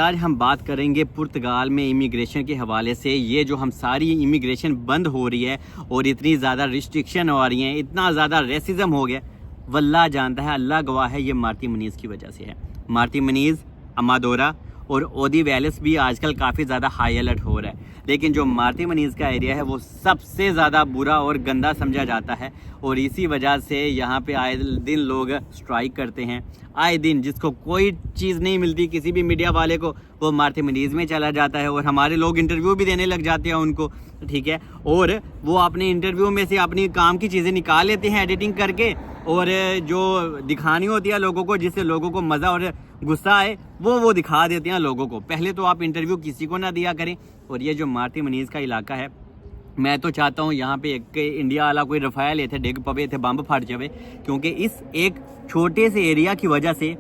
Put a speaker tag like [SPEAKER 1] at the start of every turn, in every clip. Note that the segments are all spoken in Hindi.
[SPEAKER 1] आज हम बात करेंगे पुर्तगाल में इमिग्रेशन के हवाले से। ये जो हम सारी इमिग्रेशन बंद हो रही है और इतनी ज़्यादा रिस्ट्रिक्शन हो रही हैं, इतना ज़्यादा रेसिज्म हो गया, वल्लाह जानता है, अल्लाह गवाह है, ये मार्टी मुनीज़ की वजह से है। मार्टी मुनीज़, अमादोरा और ओदी वैलिस भी आजकल काफ़ी ज़्यादा हाई अलर्ट हो रहा है। लेकिन जो मार्टी मुनीज़ का एरिया है वो सबसे ज़्यादा बुरा और गंदा समझा जाता है और इसी वजह से यहाँ पे आए दिन लोग स्ट्राइक करते हैं। आए दिन जिसको कोई चीज़ नहीं मिलती किसी भी मीडिया वाले को, वो मार्टी मुनीज़ में चला जाता है और हमारे लोग इंटरव्यू भी देने लग जाते हैं उनको, ठीक है। और वो अपने इंटरव्यू में से अपनी काम की चीज़ें निकाल लेते हैं एडिटिंग करके, और जो दिखानी होती है लोगों को, जिससे लोगों को मज़ा और गुस्सा आए, वो दिखा देते हैं लोगों को। पहले तो आप इंटरव्यू किसी को ना दिया करें। और ये जो मार्टी मुनीज़ का इलाका है, मैं तो चाहता हूँ यहाँ पे एक इंडिया वाला कोई रफ़ायल थे डिग पवे थे बम्ब फट जावे, क्योंकि इस एक छोटे से एरिया की वजह से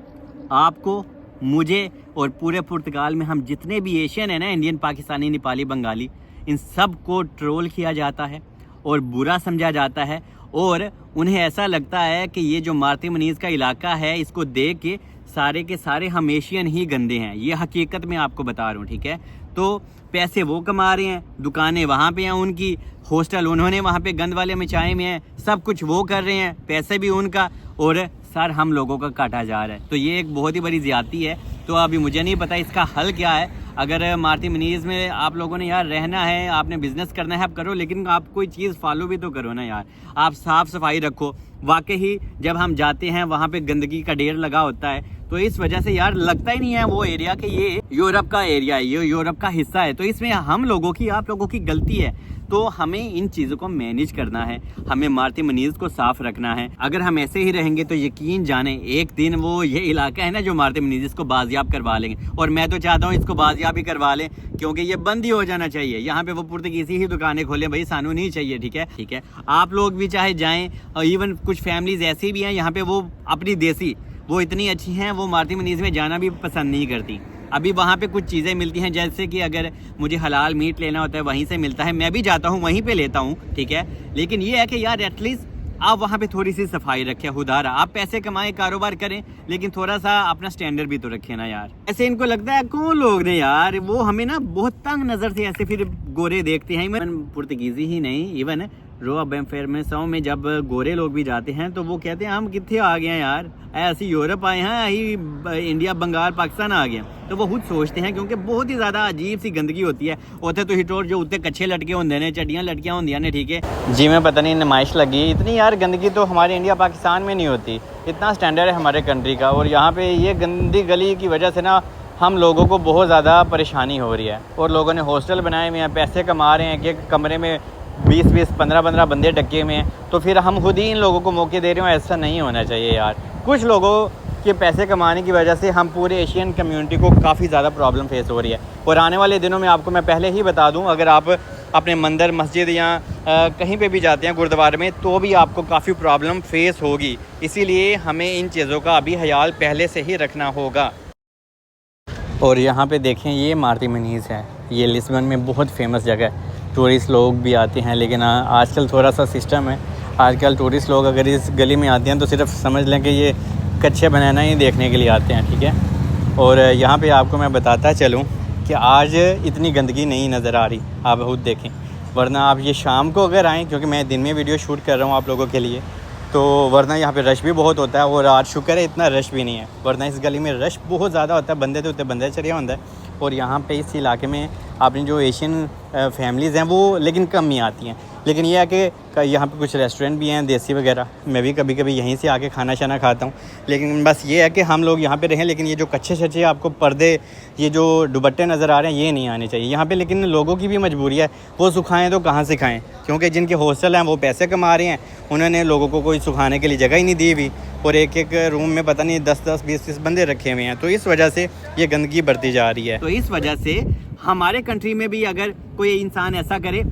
[SPEAKER 1] आपको, मुझे और पूरे पुर्तगाल में हम जितने भी एशियन है ना, इंडियन, पाकिस्तानी, नेपाली, बंगाली, इन सब को ट्रोल किया जाता है और बुरा समझा जाता है। और उन्हें ऐसा लगता है कि ये जो मार्टी मुनीज़ का इलाका है, इसको देख के सारे के सारे हम एशियन ही गंदे हैं। ये हकीकत में आपको बता रहा हूँ, ठीक है। तो पैसे वो कमा रहे हैं, दुकानें वहाँ पे हैं उनकी, हॉस्टल उन्होंने वहाँ पे गंद वाले मचाए में हैं, सब कुछ वो कर रहे हैं, पैसे भी उनका, और सर हम लोगों का काटा जा रहा है। तो ये एक बहुत ही बड़ी ज़्यादती है। तो अभी मुझे नहीं पता इसका हल क्या है। अगर मार्टी मुनीज़ में आप लोगों ने यार रहना है, आपने बिज़नेस करना है, आप करो, लेकिन आप कोई चीज़ फॉलो भी तो करो ना यार। आप साफ़ सफाई रखो। वाकई जब हम जाते हैं वहाँ पे गंदगी का ढेर लगा होता है, तो इस वजह से यार लगता ही नहीं है वो एरिया कि ये यूरोप का एरिया है, ये यूरोप का हिस्सा है। तो इसमें हम लोगों की, आप लोगों की गलती है। तो हमें इन चीज़ों को मैनेज करना है, हमें मार्टी मुनीज़ को साफ़ रखना है। अगर हम ऐसे ही रहेंगे तो यकीन जाने एक दिन वो ये इलाका है ना जो मार्टी मुनीज़, इसको बाजियाब करवा लेंगे। और मैं तो चाहता हूँ इसको बाजियाब ही करवा लें, क्योंकि ये बंद ही हो जाना चाहिए। यहाँ पे वो पुर्तगीज़ी ही दुकानें खोलें, भाई सानू नहीं चाहिए, ठीक है, ठीक है। आप लोग भी चाहे जाएँ, और इवन कुछ फैमिलीज़ ऐसी भी हैं यहाँ पे, वो अपनी देसी, वो इतनी अच्छी हैं, वो मार्टी मुनीज़ में जाना भी पसंद नहीं करती। अभी वहाँ पे कुछ चीज़ें मिलती हैं, जैसे कि अगर मुझे हलाल मीट लेना होता है वहीं से मिलता है, मैं भी जाता हूँ वहीं पे लेता हूँ, ठीक है। लेकिन ये है कि यार एटलीस्ट आप वहाँ पे थोड़ी सी सफाई रखें, खुदारा आप पैसे कमाएं, कारोबार करें, लेकिन थोड़ा सा अपना स्टैंडर्ड भी तो रखें ना यार। ऐसे इनको लगता है कौन लोग ने यार, वो हमें ना बहुत तंग नज़र से ऐसे फिर गोरे देखते हैं। इवन पुर्तगीज़ी ही नहीं, इवन रोआ बेमफेरमेसाओं में जब गोरे लोग भी जाते हैं तो वो कहते हैं हम कितने आ गए हैं यार, ऐसे यूरोप आए हैं, यही इंडिया, बंगाल, पाकिस्तान आ गए। तो वो खुद सोचते हैं, क्योंकि बहुत ही ज़्यादा अजीब सी गंदगी होती है। उतने तो हिटोर जो उत्ते कच्छे लटके होंगे ने, चड्डियाँ लटकियाँ होंदियाँ ने, ठीक है जी। मैं पता नहीं नुमाइश लगी इतनी यार, गंदगी तो हमारे इंडिया पाकिस्तान में नहीं होती। इतना स्टैंडर्ड है हमारे कंट्री का, और यहाँ पे ये गंदी गली की वजह से ना हम लोगों को बहुत ज़्यादा परेशानी हो रही है। और लोगों ने हॉस्टल बनाए हुए हैं, पैसे कमा रहे हैं कि कमरे में 20-20, 15-15 बंदे डके हुए हैं, तो फिर हम खुद ही इन लोगों को मौके दे रहे हो। ऐसा नहीं होना चाहिए यार। कुछ लोगों के पैसे कमाने की वजह से हम पूरे एशियन कम्युनिटी को काफ़ी ज़्यादा प्रॉब्लम फेस हो रही है। और आने वाले दिनों में आपको मैं पहले ही बता दूं, अगर आप अपने मंदिर, मस्जिद या कहीं पे भी जाते हैं, गुरुद्वारे में, तो भी आपको काफ़ी प्रॉब्लम फेस होगी। इसीलिए हमें इन चीज़ों का अभी ख्याल पहले से ही रखना होगा। और यहाँ पे देखें, ये मार्टी मुनीज़ है, ये लिस्बन में बहुत फेमस जगह है, टूरिस्ट लोग भी आते हैं। लेकिन आजकल थोड़ा सा सिस्टम है, आजकल टूरिस्ट लोग अगर इस गली में आते हैं तो सिर्फ समझ लें कि ये कच्चे बनाना ही देखने के लिए आते हैं, ठीक है। और यहाँ पे आपको मैं बताता चलूँ कि आज इतनी गंदगी नहीं नज़र आ रही, आप खुद देखें। वरना आप ये शाम को अगर आएँ, क्योंकि मैं दिन में वीडियो शूट कर रहा हूँ आप लोगों के लिए, तो वरना यहाँ पे रश भी बहुत होता है। और आज शुक्र है इतना रश भी नहीं है, वरना इस गली में रश बहुत ज़्यादा होता है। बंदे तो उतने बंदे चढ़िया होता है। और यहाँ पे इस इलाके में आपने जो एशियन फैमिलीज़ हैं वो लेकिन कम ही आती हैं। लेकिन ये है कि यहाँ पे कुछ रेस्टोरेंट भी हैं देसी वगैरह, मैं भी कभी कभी यहीं से आके खाना शाना खाता हूँ। लेकिन बस ये है कि हम लोग यहाँ पे रहें, लेकिन ये जो कच्चे शच्चे आपको पर्दे, ये जो दुपट्टे नज़र आ रहे हैं, ये नहीं आने चाहिए यहाँ पे। लेकिन लोगों की भी मजबूरी है, वो सुखाएँ तो कहाँ सिखाएँ, क्योंकि जिनके हॉस्टल हैं वो पैसे कमा रहे हैं, उन्होंने लोगों को कोई सुखाने के लिए जगह ही नहीं दी हुई। और एक एक रूम में पता नहीं 10-10, 20-20 बंदे रखे हुए हैं। तो इस वजह से ये गंदगी बढ़ती जा रही है। तो इस वजह से हमारे कंट्री में भी अगर कोई इंसान ऐसा करे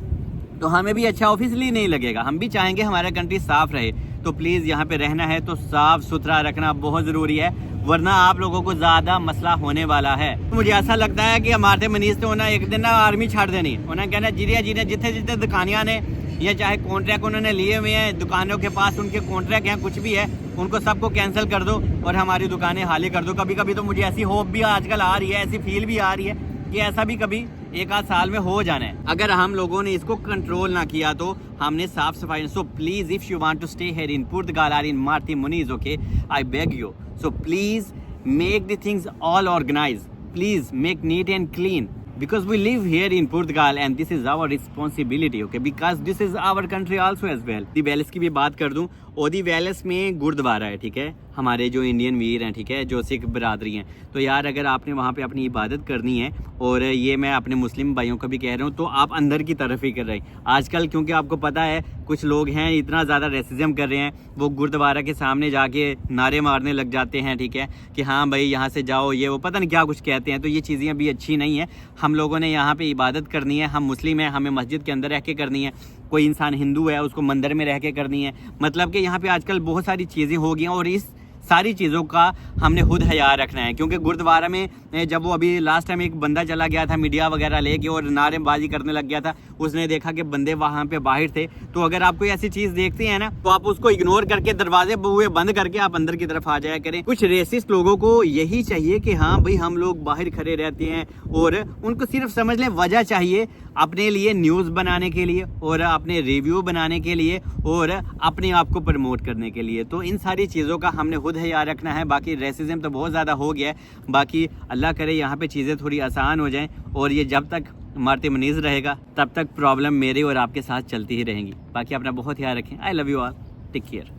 [SPEAKER 1] तो हमें भी अच्छा ऑफिशियली नहीं लगेगा। हम भी चाहेंगे हमारा कंट्री साफ़ रहे। तो प्लीज़ यहाँ पे रहना है तो साफ़ सुथरा रखना बहुत ज़रूरी है, वरना आप लोगों को ज़्यादा मसला होने वाला है। मुझे ऐसा लगता है कि मार्टी मुनीज़ तो एक दिन ना आर्मी छाड़ देनी, उन्हें कहना जिन्हें जिथे जिथे दुकानियां ने या चाहे कॉन्ट्रैक्ट उन्होंने लिए हुए हैं, दुकानों के पास उनके कॉन्ट्रैक्ट हैं, कुछ भी है, उनको सबको कैंसिल कर दो और हमारी दुकानें खाली कर दो। कभी कभी तो मुझे ऐसी होप भी आजकल आ रही है, ऐसी फील भी आ रही है कि ऐसा भी कभी एक आध साल में हो जाना है। अगर हम लोगों ने इसको कंट्रोल ना किया तो हमने साफ सफाई। So please if you want to stay here in Portugal और in Martim Moniz, okay, I beg you, so please make the things all organized, please make neat and clean, because we live here in Portugal and this is our responsibility, okay, because this is our country also as well। The Wales की भी बात कर दूं, ओदी वेल्स में गुरुद्वारा है, ठीक है, हमारे जो इंडियन वीर हैं, ठीक है, जो सिख बरादरी हैं, तो यार अगर आपने वहाँ पे अपनी इबादत करनी है, और ये मैं अपने मुस्लिम भाइयों को भी कह रहा हूँ, तो आप अंदर की तरफ ही कर रहे हैं आजकल, क्योंकि आपको पता है कुछ लोग हैं इतना ज़्यादा रेसिज्म कर रहे हैं, वो गुरुद्वारा के सामने जाके नारे मारने लग जाते हैं, ठीक है, कि हाँ भाई यहाँ से जाओ, ये वो पता नहीं क्या कुछ कहते हैं। तो ये चीज़ें अभी अच्छी नहीं है। हम लोगों ने यहाँ पे इबादत करनी है, हम मुस्लिम हैं, हमें मस्जिद के अंदर रह के करनी है। कोई इंसान हिंदू है, उसको मंदिर में रह के करनी है। मतलब कि यहाँ पे आजकल बहुत सारी चीज़ें हो गई हैं और इस सारी चीज़ों का हमने खुद हया रखना है, क्योंकि गुरुद्वारा में जब वो अभी लास्ट टाइम एक बंदा चला गया था मीडिया वगैरह लेके और नारेबाजी करने लग गया था, उसने देखा कि बंदे वहाँ पे बाहर थे। तो अगर आप कोई ऐसी चीज़ देखते हैं ना, तो आप उसको इग्नोर करके दरवाजे बुए बंद करके आप अंदर की तरफ आ जाया करें। कुछ रेसिस्ट लोगों को यही चाहिए कि हाँ भाई हम लोग बाहर खड़े रहते हैं, और उनको सिर्फ समझ लें वजह चाहिए अपने लिए न्यूज़ बनाने के लिए और अपने रिव्यू बनाने के लिए और अपने आप को प्रमोट करने के लिए। तो इन सारी चीज़ों का हमने खुद ख्याल रखना है। बाकी रेसिज्म तो बहुत ज़्यादा हो गया है, बाकी अल्लाह करे यहाँ पे चीज़ें थोड़ी आसान हो जाएं, और ये जब तक मार्ती मुनीज रहेगा तब तक प्रॉब्लम मेरे और आपके साथ चलती ही रहेंगी। बाकी अपना बहुत ख्याल रखें। I love you all, take care.